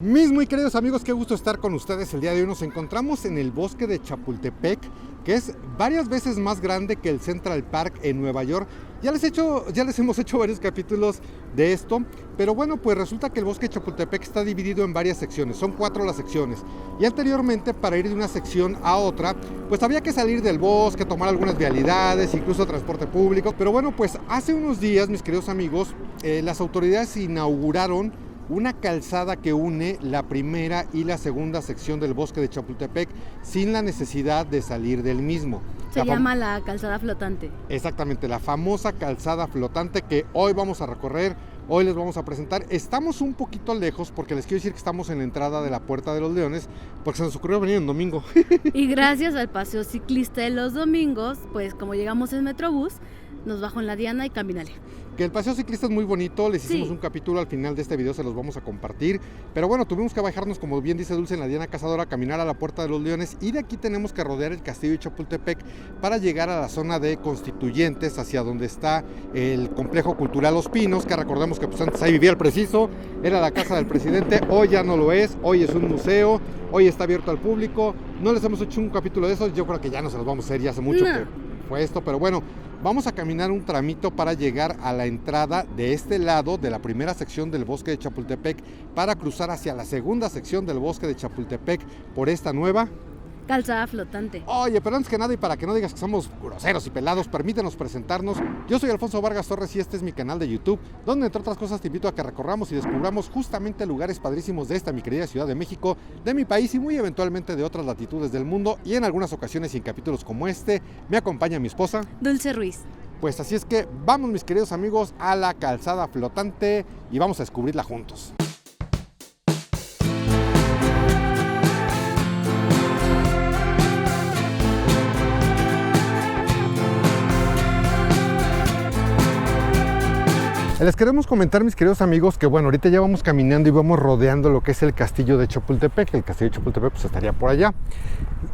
Mis muy queridos amigos, qué gusto estar con ustedes el día de hoy. Nos encontramos en el bosque de Chapultepec, que es varias veces más grande que el Central Park en Nueva York. Ya les hemos hecho varios capítulos de esto, pero bueno, pues resulta que el bosque de Chapultepec está dividido en varias secciones, son 4 las secciones. Y anteriormente, para ir de una sección a otra, pues había que salir del bosque, tomar algunas vialidades, incluso transporte público. Pero bueno, pues hace unos días, mis queridos amigos, las autoridades inauguraron una calzada que une la primera y la segunda sección del bosque de Chapultepec sin la necesidad de salir del mismo. Se llama la calzada flotante. Exactamente, la famosa calzada flotante que hoy vamos a recorrer, hoy les vamos a presentar. Estamos un poquito lejos porque les quiero decir que estamos en la entrada de la Puerta de los Leones porque se nos ocurrió venir en domingo. Y gracias al paseo ciclista de los domingos, pues como llegamos en Metrobús, nos bajó en la Diana y camínale. Que el paseo ciclista es muy bonito, les hicimos un capítulo al final de este video, se los vamos a compartir. Pero bueno, tuvimos que bajarnos, como bien dice Dulce, en la Diana Cazadora, caminar a la Puerta de los Leones. Y de aquí tenemos que rodear el castillo de Chapultepec para llegar a la zona de Constituyentes, hacia donde está el complejo cultural Los Pinos, que recordemos que pues antes ahí vivía el Preciso, era la casa del presidente, hoy ya no lo es, hoy es un museo, hoy está abierto al público. No les hemos hecho un capítulo de eso, yo creo que ya no se los vamos a hacer, ya hace mucho que fue esto, pero bueno. Vamos a caminar un tramito para llegar a la entrada de este lado de la primera sección del bosque de Chapultepec para cruzar hacia la segunda sección del bosque de Chapultepec por esta nueva calzada flotante. Oye, pero antes que nada y para que no digas que somos groseros y pelados, permítenos presentarnos. Yo soy Alfonso Vargas Torres y este es mi canal de YouTube, donde entre otras cosas te invito a que recorramos y descubramos justamente lugares padrísimos de esta mi querida Ciudad de México, de mi país y muy eventualmente de otras latitudes del mundo. Y en algunas ocasiones y en capítulos como este, me acompaña mi esposa Dulce Ruiz. Pues así es que vamos, mis queridos amigos, a la calzada flotante y vamos a descubrirla juntos. Les queremos comentar, mis queridos amigos, que bueno, ahorita ya vamos caminando y vamos rodeando lo que es el castillo de Chapultepec. El castillo de Chapultepec pues estaría por allá.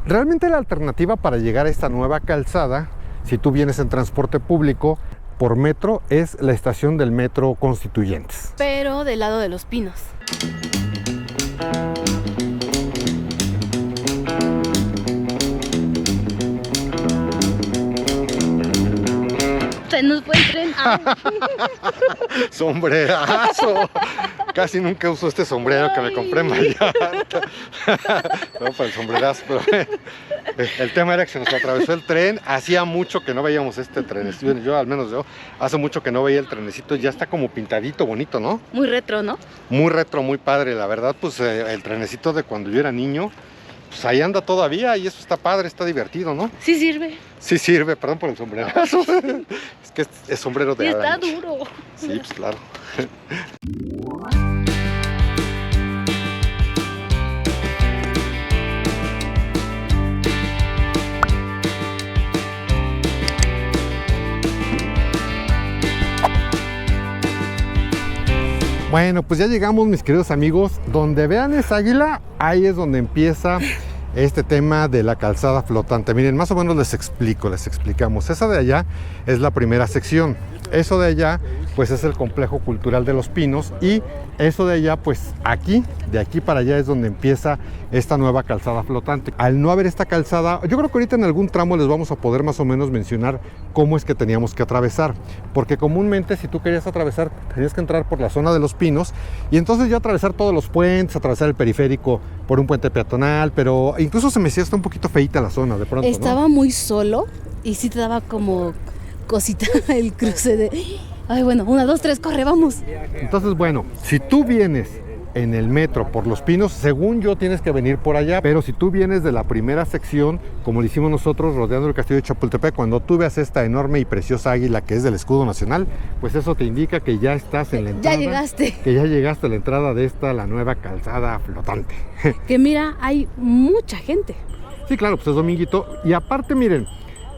Realmente la alternativa para llegar a esta nueva calzada, si tú vienes en transporte público por metro, es la estación del metro Constituyentes. Pero del lado de Los Pinos. Se nos fue el tren. ¡Sombrerazo! Casi nunca uso este sombrero que me compré en Vallarta. No, para el sombrerazo, pero el tema era que se nos atravesó el tren. Hacía mucho que no veíamos este tren. Yo, al menos yo, hace mucho que no veía el trenecito. Ya está como pintadito, bonito, ¿no? Muy retro, ¿no? Muy retro, muy padre. La verdad, pues el trenecito de cuando yo era niño, pues ahí anda todavía y eso está padre, está divertido, ¿no? Sí sirve. Sí sirve, perdón por el sombrerazo. Es que es sombrero de y está Adán. duro. Sí, pues claro. Bueno, pues ya llegamos, mis queridos amigos. Donde vean esa águila, ahí es donde empieza este tema de la calzada flotante. Miren, más o menos les explicamos. Esa de allá es la primera sección. Eso de allá, pues es el complejo cultural de Los Pinos. Y eso de allá, pues de aquí para allá es donde empieza esta nueva calzada flotante. Al no haber esta calzada, yo creo que ahorita en algún tramo les vamos a poder más o menos mencionar cómo es que teníamos que atravesar. Porque comúnmente si tú querías atravesar, tenías que entrar por la zona de Los Pinos y entonces ya atravesar todos los puentes, atravesar el periférico por un puente peatonal, pero incluso se me hacía hasta un poquito feíta la zona de pronto. Estaba muy solo y sí te daba como cosita el cruce de... Ay, bueno, 1, 2, 3, corre, vamos. Entonces, bueno, si tú vienes en el metro por Los Pinos, según yo tienes que venir por allá, pero si tú vienes de la primera sección, como lo hicimos nosotros rodeando el castillo de Chapultepec, cuando tú veas esta enorme y preciosa águila que es del escudo nacional, pues eso te indica que ya estás en la entrada. Ya llegaste. Que ya llegaste a la entrada de la nueva calzada flotante. Que mira, hay mucha gente. Sí, claro, pues es dominguito. Y aparte, miren,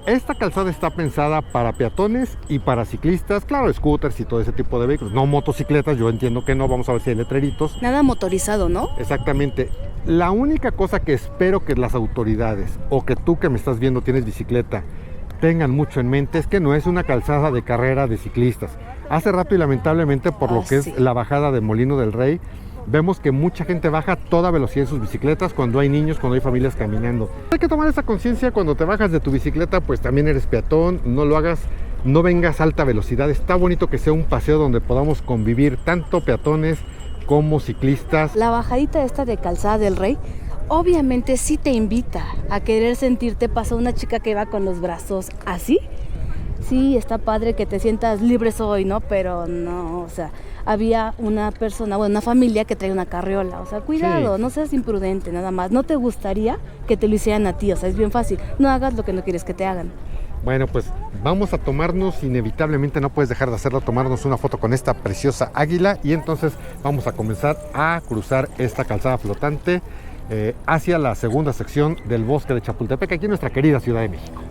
esta calzada está pensada para peatones y para ciclistas, claro, scooters y todo ese tipo de vehículos, no motocicletas, yo entiendo que no, vamos a ver si hay letreritos. Nada motorizado, ¿no? Exactamente. La única cosa que espero que las autoridades, o que tú que me estás viendo tienes bicicleta, tengan mucho en mente es que no es una calzada de carrera de ciclistas. Hace rato y lamentablemente por lo que es la bajada de Molino del Rey, vemos que mucha gente baja a toda velocidad en sus bicicletas cuando hay niños, cuando hay familias caminando. Hay que tomar esa conciencia cuando te bajas de tu bicicleta, pues también eres peatón, no lo hagas, no vengas a alta velocidad. Está bonito que sea un paseo donde podamos convivir tanto peatones como ciclistas. La bajadita esta de Calzada del Rey, obviamente sí te invita a querer sentirte. Pasó una chica que iba con los brazos así. Sí, está padre que te sientas libre hoy, ¿no? Pero no, o sea, había una persona, bueno, una familia que trae una carriola. O sea, cuidado, Sí. no seas imprudente, nada más. No te gustaría que te lo hicieran a ti, o sea, es bien fácil. No hagas lo que no quieres que te hagan. Bueno, pues vamos a tomarnos, inevitablemente no puedes dejar de hacerlo, tomarnos una foto con esta preciosa águila y entonces vamos a comenzar a cruzar esta calzada flotante hacia la segunda sección del bosque de Chapultepec, aquí en nuestra querida Ciudad de México.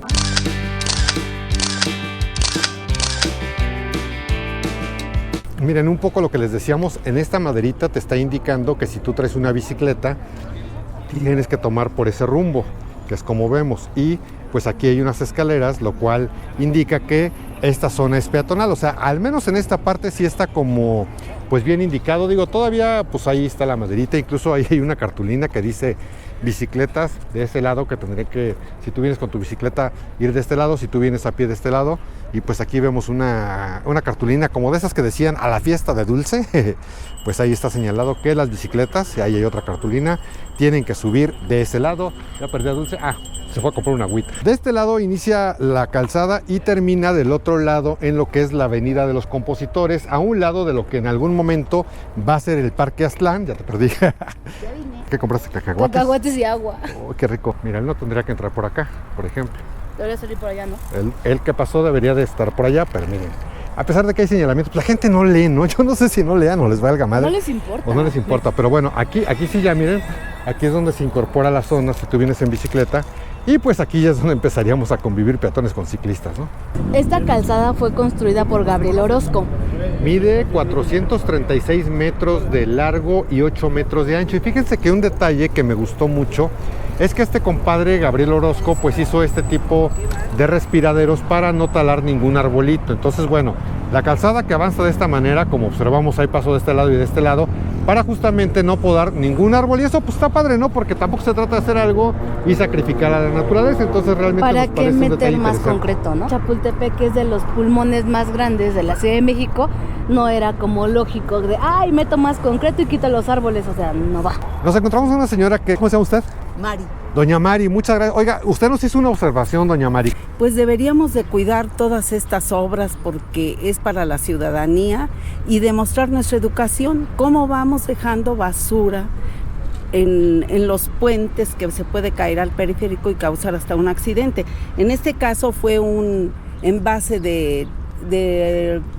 Miren, un poco lo que les decíamos, en esta maderita te está indicando que si tú traes una bicicleta, tienes que tomar por ese rumbo, que es como vemos, y pues aquí hay unas escaleras, lo cual indica que esta zona es peatonal, o sea, al menos en esta parte sí está como, pues bien indicado, digo, todavía pues ahí está la maderita, incluso ahí hay una cartulina que dice bicicletas de ese lado, que tendré que, si tú vienes con tu bicicleta, ir de este lado, si tú vienes a pie de este lado, y pues aquí vemos una cartulina como de esas que decían a la fiesta de Dulce, pues ahí está señalado que las bicicletas, y ahí hay otra cartulina, tienen que subir de ese lado. Ya perdí a Dulce, se fue a comprar una agüita. De este lado inicia la calzada y termina del otro lado en lo que es la Avenida de los Compositores, a un lado de lo que en algún momento va a ser el Parque Aztlán. Ya te perdí. Ya vine. ¿Qué compraste? ¿Cacahuates? Cacahuates y agua. Oh, qué rico. Mira, él no tendría que entrar por acá, por ejemplo. Debería salir por allá, ¿no? Él que pasó debería de estar por allá, pero miren, a pesar de que hay señalamientos, pues la gente no lee, ¿no? Yo no sé si no lean o les valga madre. No les importa. O no les importa, pero bueno, aquí sí ya miren, aquí es donde se incorpora la zona si tú vienes en bicicleta, y pues aquí ya es donde empezaríamos a convivir peatones con ciclistas, ¿no? Esta calzada fue construida por Gabriel Orozco. Mide 436 metros de largo y 8 metros de ancho, y fíjense que un detalle que me gustó mucho es que este compadre Gabriel Orozco pues hizo este tipo de respiraderos para no talar ningún arbolito. Entonces, bueno, la calzada que avanza de esta manera, como observamos, ahí pasó de este lado y de este lado, para justamente no podar ningún árbol, y eso pues está padre, ¿no? Porque tampoco se trata de hacer algo y sacrificar a la naturaleza, entonces realmente ¿Para nos qué parece un meter detalle más interesante. concreto, no? Chapultepec es de los pulmones más grandes de la Ciudad de México. No era como lógico de, ay, meto más concreto y quito los árboles, o sea, no va. Nos encontramos a una señora que, ¿cómo se llama usted? Mari, Doña Mari, muchas gracias. Oiga, usted nos hizo una observación, doña Mari. pues deberíamos de cuidar todas estas obras porque es para la ciudadanía y demostrar nuestra educación, cómo vamos dejando basura en los puentes que se puede caer al periférico y causar hasta un accidente. En este caso fue un envase de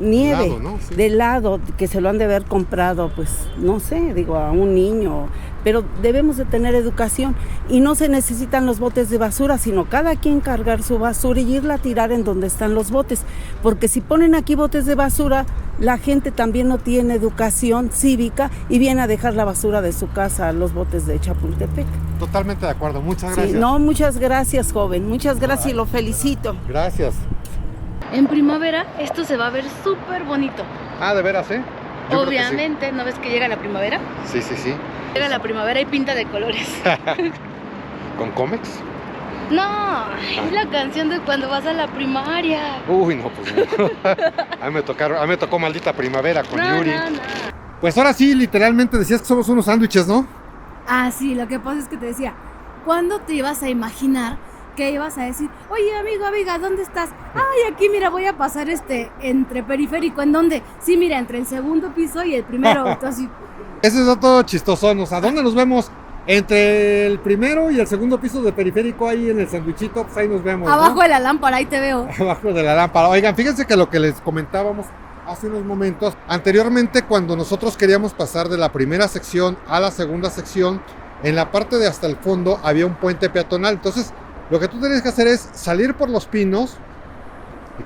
nieve, Helado, ¿no? Sí. de helado, que se lo han de haber comprado, pues no sé, digo, a un niño, pero debemos de tener educación y no se necesitan los botes de basura, sino cada quien cargar su basura y irla a tirar en donde están los botes, porque si ponen aquí botes de basura, la gente también no tiene educación cívica y viene a dejar la basura de su casa a los botes de Chapultepec. Totalmente de acuerdo, muchas gracias. Sí, no, muchas gracias, joven, muchas gracias y lo felicito. Gracias. En primavera esto se va a ver súper bonito. ¿De veras, eh? Yo creo que Obviamente, ¿no ves que llega la primavera? sí. Sí. Llega la primavera y pinta de colores. ¿Con Comex? No, es la canción de cuando vas a la primaria. Uy, no, pues no. A mí me tocó Maldita Primavera con Yuri. No. Pues ahora sí, literalmente decías que somos unos sándwiches, ¿no? Ah, sí, lo que pasa es que te decía, ¿cuándo te ibas a imaginar que ibas a decir, oye, amiga, ¿dónde estás? Ay, aquí, mira, voy a pasar entre periférico, ¿en dónde? Sí, mira, entre el segundo piso y el primero. Entonces, Ese es todo chistosón, o sea, ¿dónde nos vemos? Entre el primero y el segundo piso de periférico, ahí en el sandwichito, pues ahí nos vemos, ¿no? abajo de la lámpara, ahí te veo. Abajo de la lámpara. Oigan, fíjense que lo que les comentábamos hace unos momentos, anteriormente cuando nosotros queríamos pasar de la primera sección a la segunda sección, en la parte de hasta el fondo había un puente peatonal. Entonces, lo que tú tenías que hacer es salir por los pinos,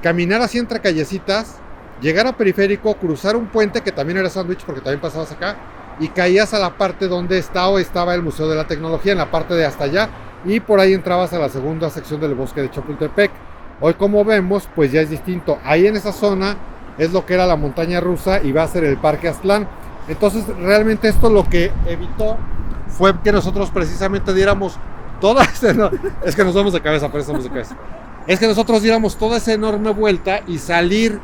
caminar así entre callecitas, llegar a periférico, cruzar un puente que también era sándwich porque también pasabas acá, y caías a la parte donde estaba el Museo de la Tecnología, en la parte de hasta allá, y por ahí entrabas a la segunda sección del bosque de Chapultepec. Hoy, como vemos, pues ya es distinto. Ahí en esa zona es lo que era la montaña rusa y va a ser el Parque Aztlán. Entonces realmente esto lo que evitó fue que nosotros precisamente diéramos toda esa... No, es que nos vamos de cabeza, pero estamos de cabeza. Es que nosotros diéramos toda esa enorme vuelta y salir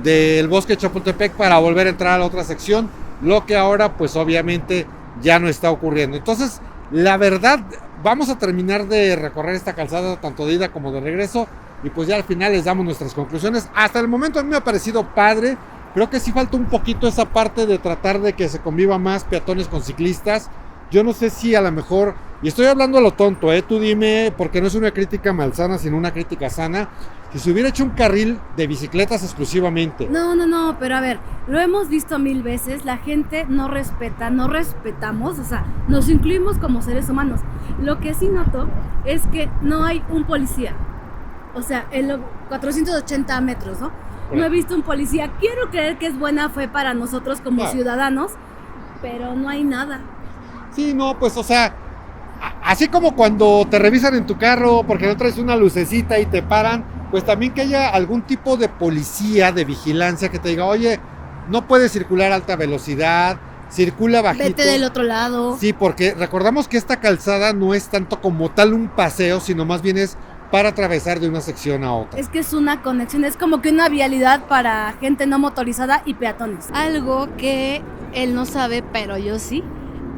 del bosque de Chapultepec para volver a entrar a la otra sección, lo que ahora pues obviamente ya no está ocurriendo. Entonces, la verdad, vamos a terminar de recorrer esta calzada tanto de ida como de regreso y pues ya al final les damos nuestras conclusiones. Hasta el momento a mí me ha parecido padre. Creo que sí falta un poquito esa parte de tratar de que se conviva más peatones con ciclistas. Yo no sé si a lo mejor, y estoy hablando a lo tonto, tú dime, porque no es una crítica malsana, sino una crítica sana, si se hubiera hecho un carril de bicicletas exclusivamente. No, pero a ver, lo hemos visto 1000 veces, la gente no respeta, no respetamos, o sea, nos incluimos como seres humanos. Lo que sí noto es que no hay un policía, o sea, en los 480 metros, ¿no? No he visto un policía. Quiero creer que es buena fe para nosotros como ciudadanos, pero no hay nada. Sí, no, pues, o sea, así como cuando te revisan en tu carro porque no traes una lucecita y te paran, pues también que haya algún tipo de policía, de vigilancia que te diga, oye, no puedes circular a alta velocidad, circula bajito. Vete del otro lado. Sí, porque recordamos que esta calzada no es tanto como tal un paseo, sino más bien es para atravesar de una sección a otra. Es que es una conexión, es como que una vialidad para gente no motorizada y peatones. Algo que él no sabe, pero yo sí.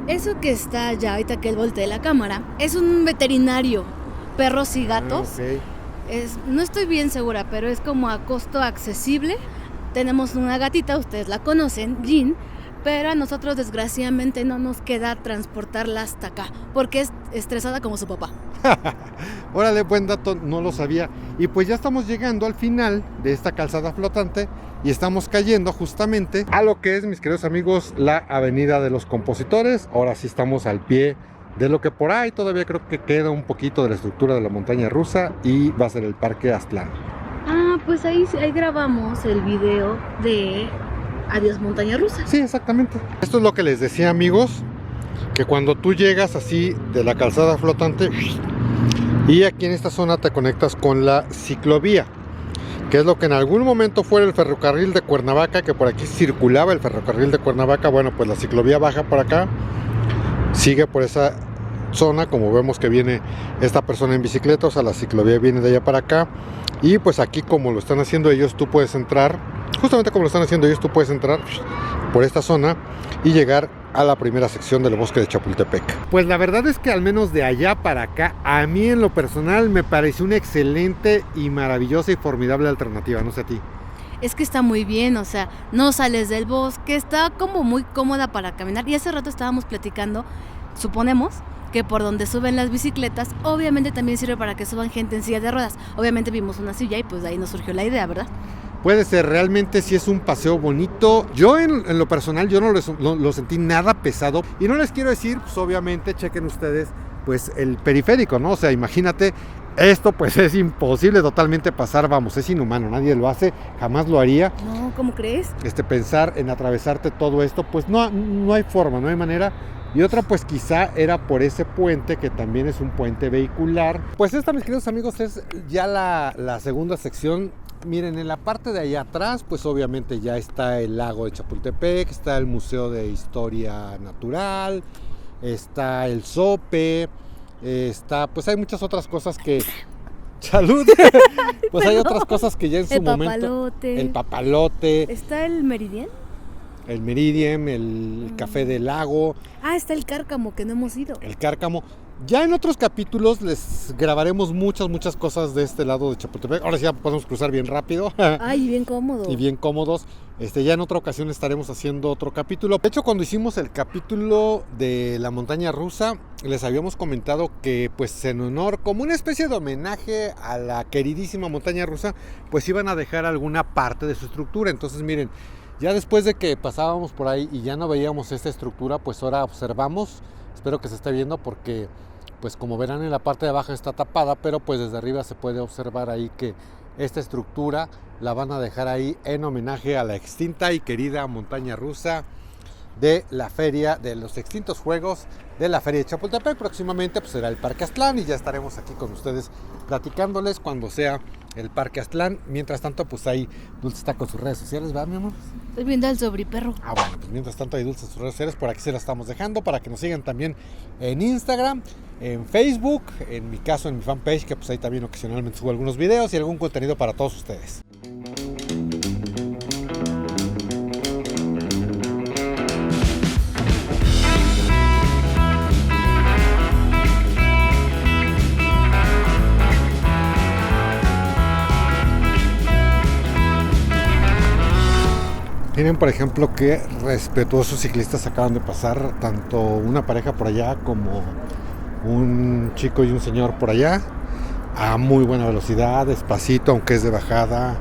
Eso que está allá, ahorita que él voltee la cámara, es un veterinario, perros y gatos. Okay. No estoy bien segura, pero es como a costo accesible. Tenemos una gatita, ustedes la conocen, Jean, pero a nosotros desgraciadamente no nos queda transportarla hasta acá, porque es estresada como su papá. Órale, buen dato, no lo sabía. Y pues ya estamos llegando al final de esta calzada flotante y estamos cayendo justamente a lo que es, mis queridos amigos, la Avenida de los Compositores. Ahora sí estamos al pie de lo que por ahí todavía creo que queda un poquito de la estructura de la montaña rusa y va a ser el Parque Aztlán. Ah, pues ahí grabamos el video de Adiós Montaña Rusa. Sí, exactamente. Esto es lo que les decía, amigos, que cuando tú llegas así de la calzada flotante y aquí en esta zona te conectas con la ciclovía, que es lo que en algún momento fue el ferrocarril de Cuernavaca, que por aquí circulaba el ferrocarril de Cuernavaca. Bueno, pues la ciclovía baja por acá, sigue por esa zona, como vemos que viene esta persona en bicicleta, o sea, la ciclovía viene de allá para acá, y pues aquí como lo están haciendo ellos, tú puedes entrar, justamente como lo están haciendo ellos, tú puedes entrar por esta zona y llegar a la primera sección del bosque de Chapultepec. Pues la verdad es que al menos de allá para acá, a mí en lo personal me pareció una excelente y maravillosa y formidable alternativa, no sé a ti. Es que está muy bien, o sea, no sales del bosque, está como muy cómoda para caminar. Y hace rato estábamos platicando, suponemos, que por donde suben las bicicletas, obviamente también sirve para que suban gente en silla de ruedas. Obviamente vimos una silla y pues de ahí nos surgió la idea, ¿verdad? Puede ser, realmente sí es un paseo bonito. Yo en lo personal, yo no lo sentí nada pesado. Y no les quiero decir, pues obviamente, chequen ustedes, pues el periférico, ¿no? O sea, imagínate, esto pues es imposible totalmente pasar, vamos, es inhumano, nadie lo hace, jamás lo haría. No, ¿cómo crees? Pensar en atravesarte todo esto, pues no hay forma, no hay manera. Y otra pues quizá era por ese puente, que también es un puente vehicular. Pues esta, mis queridos amigos, es ya la segunda sección. Miren, en la parte de allá atrás, pues obviamente ya está el lago de Chapultepec, está el Museo de Historia Natural, está el Zope, pues hay muchas otras cosas que... ¡Salud! Pues hay otras cosas que ya en su momento... El papalote. ¿Está el Meridien? El Meridien, el Café del Lago. Ah, está el Cárcamo, que no hemos ido. El Cárcamo. Ya en otros capítulos les grabaremos muchas cosas de este lado de Chapultepec. Ahora sí ya podemos cruzar bien rápido. Ay, bien cómodo. Y bien cómodos. Ya en otra ocasión estaremos haciendo otro capítulo. De hecho, cuando hicimos el capítulo de la montaña rusa, les habíamos comentado que pues en honor, como una especie de homenaje a la queridísima montaña rusa, pues iban a dejar alguna parte de su estructura. Entonces miren, ya después de que pasábamos por ahí y ya no veíamos esta estructura, pues ahora observamos. Espero que se esté viendo porque, pues como verán, en la parte de abajo está tapada, pero pues desde arriba se puede observar ahí que esta estructura la van a dejar ahí en homenaje a la extinta y querida montaña rusa de la feria de los extintos juegos de la feria de Chapultepec. Próximamente pues será el Parque Aztlán y ya estaremos aquí con ustedes platicándoles cuando sea el Parque Aztlán. Mientras tanto, pues ahí Dulce está con sus redes sociales, ¿verdad, mi amor? Estoy viendo al sobriperro. Ah, bueno, pues mientras tanto hay Dulce sus redes sociales, por aquí se las estamos dejando para que nos sigan también en Instagram, en Facebook, en mi caso en mi fanpage, que pues ahí también ocasionalmente subo algunos videos y algún contenido para todos ustedes. Miren, por ejemplo, qué respetuosos ciclistas acaban de pasar, tanto una pareja por allá como un chico y un señor por allá, a muy buena velocidad, despacito, aunque es de bajada,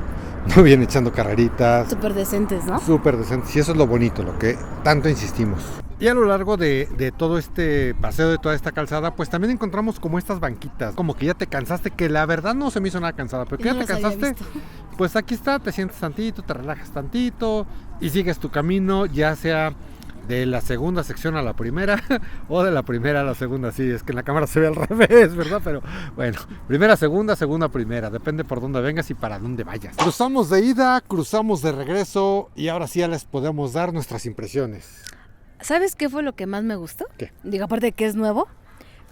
muy bien echando carreritas. Súper decentes, ¿no? Súper decentes, y eso es lo bonito, lo que tanto insistimos. Y a lo largo de todo este paseo, de toda esta calzada, pues también encontramos como estas banquitas, como que ya te cansaste, que la verdad no se me hizo nada cansada, pero que ya te cansaste, pues aquí está, te sientes tantito, te relajas tantito y sigues tu camino, ya sea de la segunda sección a la primera o de la primera a la segunda. Sí, es que en la cámara se ve al revés, ¿verdad? Pero bueno, primera, segunda, segunda, primera, depende por dónde vengas y para dónde vayas. Cruzamos de ida, cruzamos de regreso y ahora sí ya les podemos dar nuestras impresiones. ¿Sabes qué fue lo que más me gustó? ¿Qué? Digo, aparte de que es nuevo,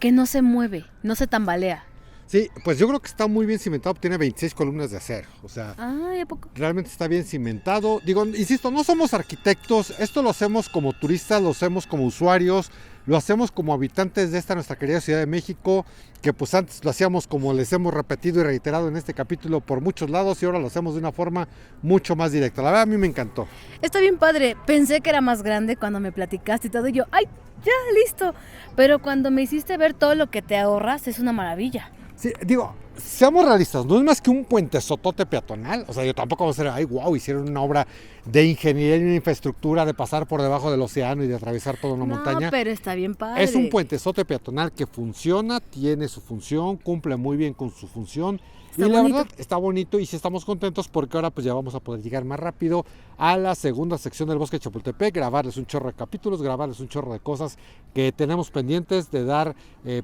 que no se mueve, no se tambalea. Sí, pues yo creo que está muy bien cimentado, tiene 26 columnas de acero, o sea, Ay, ¿a poco? realmente está bien cimentado. Digo, insisto, no somos arquitectos, esto lo hacemos como turistas, lo hacemos como usuarios, lo hacemos como habitantes de esta nuestra querida Ciudad de México, que pues antes lo hacíamos como les hemos repetido y reiterado en este capítulo por muchos lados y ahora lo hacemos de una forma mucho más directa. La verdad a mí me encantó. Está bien padre. Pensé que era más grande cuando me platicaste y todo. Y yo, ¡ay, ya, listo! Pero cuando me hiciste ver todo lo que te ahorras, es una maravilla. Sí, digo, seamos realistas, no es más que un puentesotote peatonal, o sea, yo tampoco voy a decir, ay, wow, hicieron una obra de ingeniería y infraestructura de pasar por debajo del océano y de atravesar toda una montaña. No, pero está bien padre. Es un puentesote peatonal que funciona, tiene su función, cumple muy bien con su función. Está y la bonito. verdad está bonito y sí estamos contentos porque ahora pues ya vamos a poder llegar más rápido a la segunda sección del Bosque de Chapultepec, grabarles un chorro de capítulos, grabarles un chorro de cosas que tenemos pendientes de dar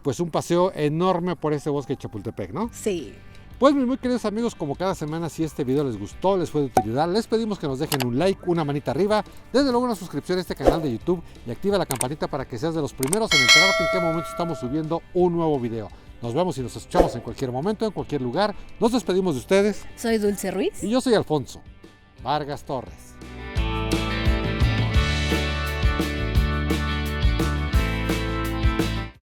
pues un paseo enorme por ese Bosque de Chapultepec, ¿no? Sí. Pues mis muy queridos amigos, como cada semana, si este video les gustó, les fue de utilidad, les pedimos que nos dejen un like, una manita arriba, desde luego una suscripción a este canal de YouTube y activa la campanita para que seas de los primeros en enterarte en qué momento estamos subiendo un nuevo video. Nos vemos y nos escuchamos en cualquier momento, en cualquier lugar. Nos despedimos de ustedes. Soy Dulce Ruiz. Y yo soy Alfonso Vargas Torres.